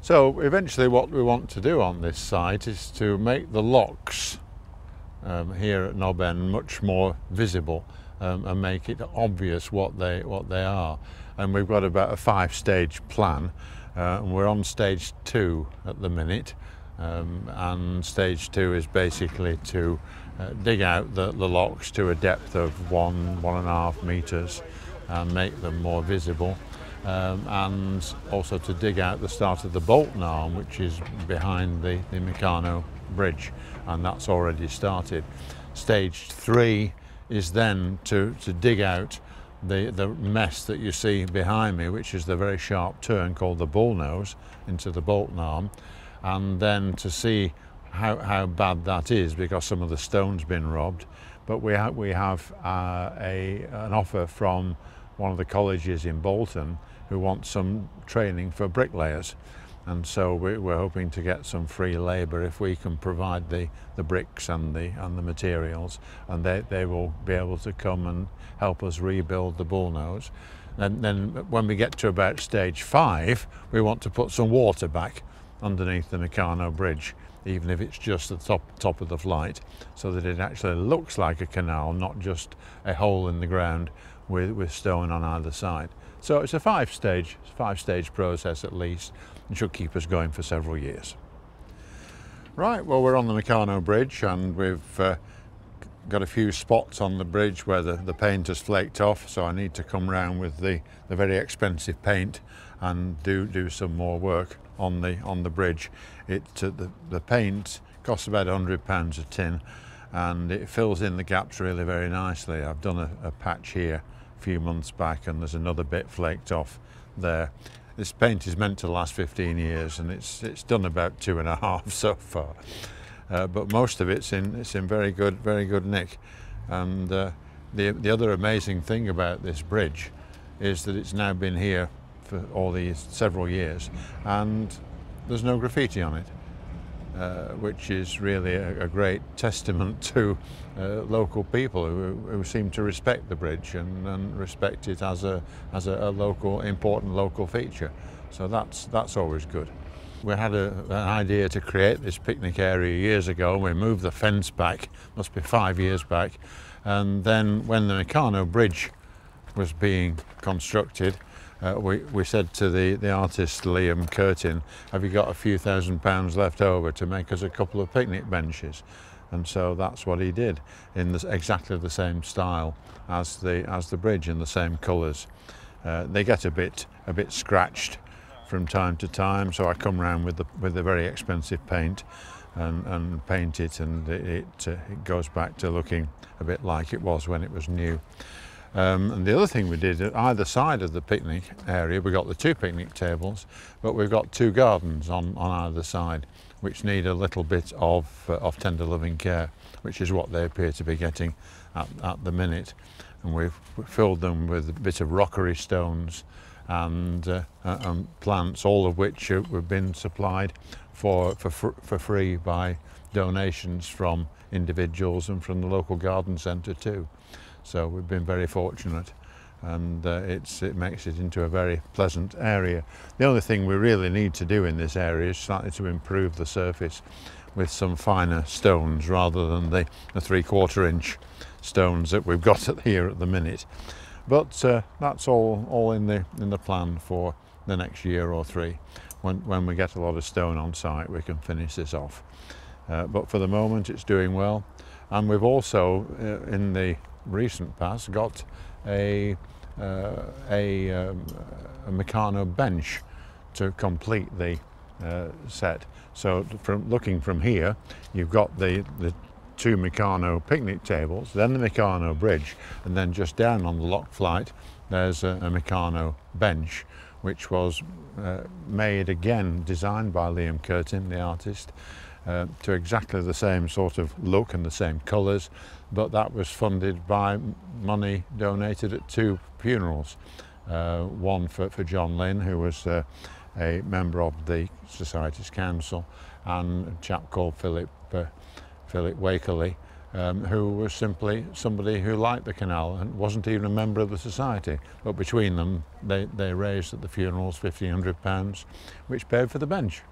So eventually what we want to do on this site is to make the locks here at Nob End much more visible and make it obvious what they are. And we've got about a 5-stage plan, and we're on stage 2 at the minute. And stage 2 is basically to dig out the locks to a depth of 1.5 meters and make them more visible. And also to dig out the start of the Bolton arm, which is behind the Meccano bridge, and that's already started. Stage 3 is then to dig out the mess that you see behind me, which is the very sharp turn called the bullnose into the Bolton arm, and then to see how bad that is, because some of the stone's been robbed. But we have an offer from one of the colleges in Bolton who want some training for bricklayers, and so we're hoping to get some free labour if we can provide the bricks and the materials, and they will be able to come and help us rebuild the bullnose. And then when we get to about stage 5, we want to put some water back underneath the Meccano bridge, even if it's just the top of the flight, so that it actually looks like a canal, not just a hole in the ground with stone on either side. So it's a 5-stage process at least, and should keep us going for several years. Right, well, we're on the Meccano bridge, and we've got a few spots on the bridge where the paint has flaked off, so I need to come round with the very expensive paint and do some more work on the bridge. The paint costs about £100 a tin, and it fills in the gaps really very nicely. I've done a patch here a few months back, and there's another bit flaked off there. This paint is meant to last 15 years, and it's done about 2.5 so far. But most of it's in very good nick. And the other amazing thing about this bridge is that it's now been here for all these several years, and there's no graffiti on it, which is really a great testament to local people who seem to respect the bridge and respect it as a important local feature. So that's always good. We had an idea to create this picnic area years ago. We moved the fence back, must be 5 years back, and then when the Meccano bridge was being constructed, we said to the artist Liam Curtin, have you got a few £1,000 left over to make us a couple of picnic benches? And so that's what he did, in exactly the same style as the bridge, in the same colours. They get a bit scratched from time to time, so I come round with the very expensive paint and paint it, and it goes back to looking a bit like it was when it was new. And the other thing we did, at either side of the picnic area, we got the 2 picnic tables, but we've got 2 gardens on either side, which need a little bit of tender loving care, which is what they appear to be getting at the minute. And we've filled them with a bit of rockery stones and plants, all of which have been supplied for free by donations from individuals and from the local garden centre too. So we've been very fortunate, and it makes it into a very pleasant area. The only thing we really need to do in this area is slightly to improve the surface with some finer stones rather than the 3/4 inch stones that we've got here at the minute. But that's all in the plan for the next year or 3. When we get a lot of stone on site, we can finish this off. But for the moment, it's doing well, and we've also in the recent past got a Meccano bench to complete the set. So looking from here, you've got the 2 Meccano picnic tables, then the Meccano bridge, and then just down on the lock flight there's a Meccano bench, which was made again, designed by Liam Curtin, the artist, to exactly the same sort of look and the same colours, but that was funded by money donated at 2 funerals. One for John Lynn, who was a member of the Society's Council, and a chap called Philip Wakerley, who was simply somebody who liked the canal and wasn't even a member of the society. But between them, they raised at the funerals £1,500, which paid for the bench.